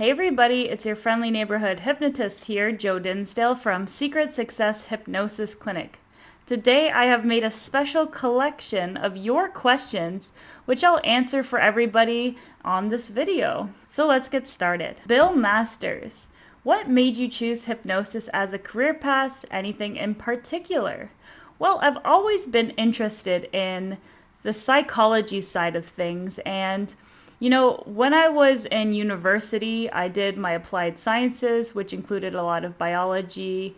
Hey everybody, it's your friendly neighborhood hypnotist here, Dinsdale from Secret Success Hypnosis Clinic. Today I have made a special collection of your questions, which I'll answer for everybody on this video. So let's get started. Bill Masters, what made you choose hypnosis as a career path? Anything in particular? Well, I've always been interested in the psychology side of things, and when I was in university, I did my applied sciences, which included a lot of biology,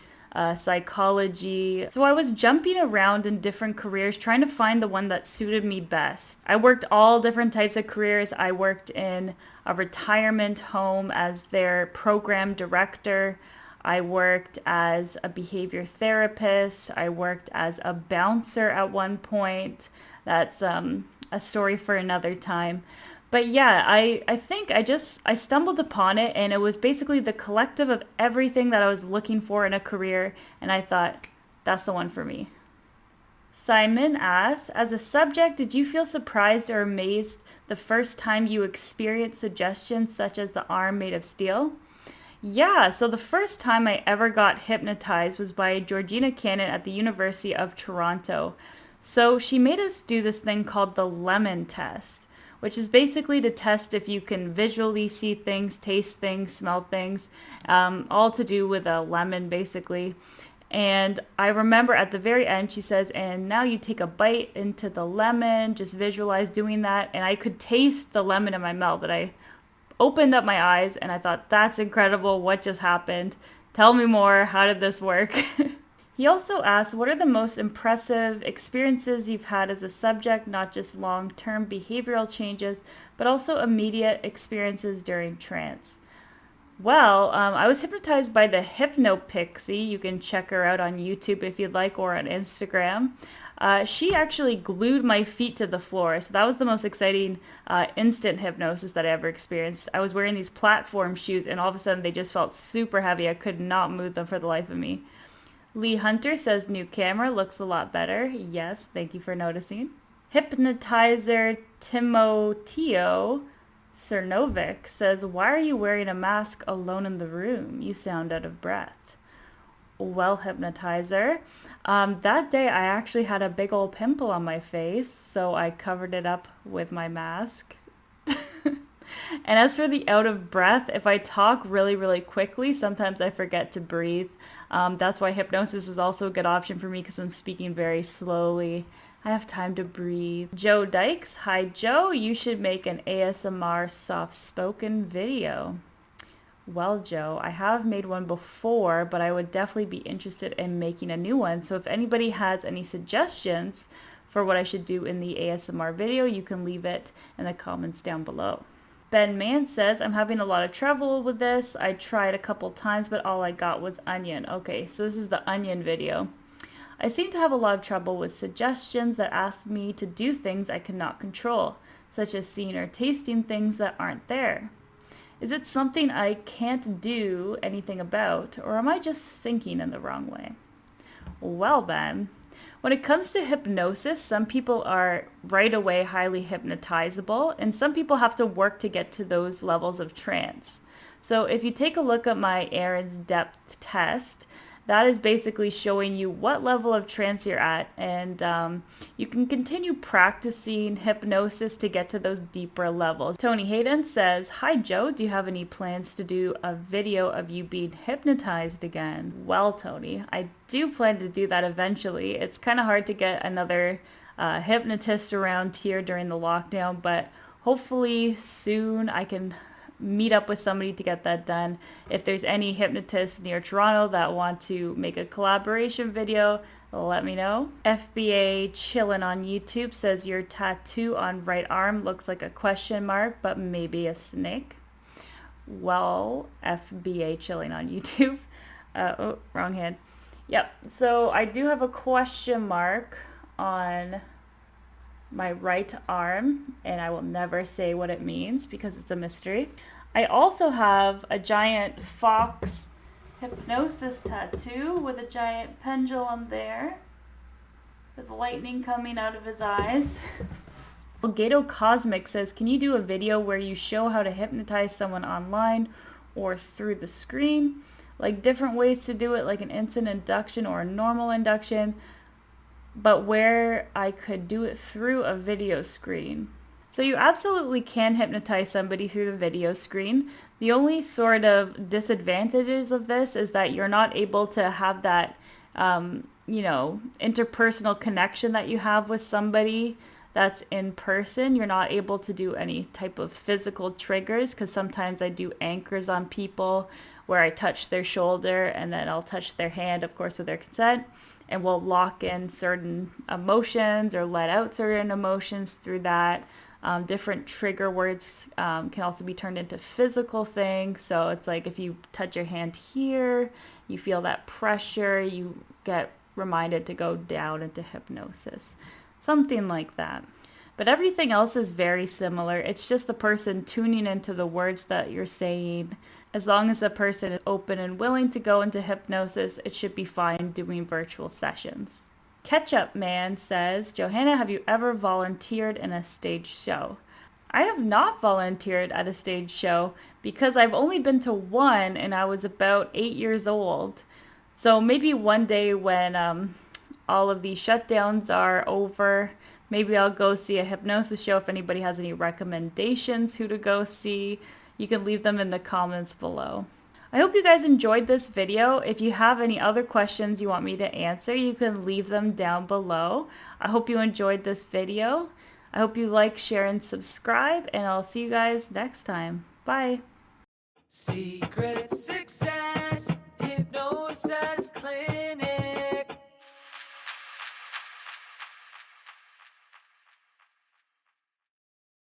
psychology. So I was jumping around in different careers, trying to find the one that suited me best. I worked all different types of careers. I worked in a retirement home as their program director. I worked as a behavior therapist. I worked as a bouncer at one point. That's a story for another time. But yeah, I think I stumbled upon it, and it was basically the collective of everything that I was looking for in a career, and I thought, that's the one for me. Simon asks, as a subject, did you feel surprised or amazed the first time you experienced suggestions such as the arm made of steel? Yeah, so the first time I ever got hypnotized was by Georgina Cannon at the University of Toronto. So she made us do this thing called the lemon test, which is basically to test if you can visually see things, taste things, smell things, all to do with a lemon basically. And I remember at the very end she says, and now you take a bite into the lemon, just visualize doing that. And I could taste the lemon in my mouth, and I opened up my eyes and I thought, that's incredible, what just happened? Tell me more, how did this work? He also asked, what are the most impressive experiences you've had as a subject, not just long-term behavioral changes, but also immediate experiences during trance? Well, I was hypnotized by the Hypno Pixie. You can check her out on YouTube if you'd like, or on Instagram. She actually glued my feet to the floor, so that was the most exciting instant hypnosis that I ever experienced. I was wearing these platform shoes, and all of a sudden they just felt super heavy. I could not move them for the life of me. Lee Hunter says new camera looks a lot better. Yes, thank you for noticing. Hypnotizer Timoteo Cernovic says, why are you wearing a mask alone in the room? You sound out of breath. Well, Hypnotizer, that day I actually had a big old pimple on my face, so I covered it up with my mask. And as for the out of breath, if I talk really, really quickly, sometimes I forget to breathe. That's why hypnosis is also a good option for me, because I'm speaking very slowly. I have time to breathe. Joe Dykes, hi Joe, you should make an ASMR soft-spoken video. Well, Joe, I have made one before, but I would definitely be interested in making a new one. So if anybody has any suggestions for what I should do in the ASMR video, you can leave it in the comments down below. Ben Mann says, I'm having a lot of trouble with this. I tried a couple times, but all I got was onion. Okay, so this is the onion video. I seem to have a lot of trouble with suggestions that ask me to do things I cannot control, such as seeing or tasting things that aren't there. Is it something I can't do anything about, or am I just thinking in the wrong way? Well, Ben, when it comes to hypnosis, some people are right away highly hypnotizable, and some people have to work to get to those levels of trance. So if you take a look at my Aaron's depth test, that is basically showing you what level of trance you're at, and you can continue practicing hypnosis to get to those deeper levels. Tony Hayden says, hi Joe, do you have any plans to do a video of you being hypnotized again? Well, Tony, I do plan to do that eventually. It's kind of hard to get another hypnotist around here during the lockdown, but hopefully soon I can meet up with somebody to get that done. If there's any hypnotists near Toronto that want to make a collaboration video, let me know. FBA Chillin on YouTube says your tattoo on right arm looks like a question mark, but maybe a snake. Well, FBA Chillin on YouTube. Oh, wrong hand. Yep, so I do have a question mark on my right arm, and I will never say what it means because it's a mystery. I also have a giant fox hypnosis tattoo with a giant pendulum there with lightning coming out of his eyes. Gatocosmic says, can you do a video where you show how to hypnotize someone online or through the screen? Like different ways to do it, like an instant induction or a normal induction, but where I could do it through a video screen. So you absolutely can hypnotize somebody through the video screen. The only sort of disadvantages of this is that you're not able to have that, interpersonal connection that you have with somebody that's in person. You're not able to do any type of physical triggers, because sometimes I do anchors on people where I touch their shoulder and then I'll touch their hand, of course, with their consent, and we'll lock in certain emotions or let out certain emotions through that. Different trigger words can also be turned into physical things. So it's like if you touch your hand here, you feel that pressure, you get reminded to go down into hypnosis. Something like that. But everything else is very similar. It's just the person tuning into the words that you're saying. As long as the person is open and willing to go into hypnosis, it should be fine doing virtual sessions. Ketchup Man says, Johanna, have you ever volunteered in a stage show? I have not volunteered at a stage show because I've only been to one and I was about 8 years old. So maybe one day when all of these shutdowns are over, maybe I'll go see a hypnosis show. If anybody has any recommendations who to go see, you can leave them in the comments below. I hope you guys enjoyed this video. If you have any other questions you want me to answer, you can leave them down below. I hope you enjoyed this video. I hope you like, share, and subscribe, and I'll see you guys next time. Bye. Secret Success Hypnosis Clinic.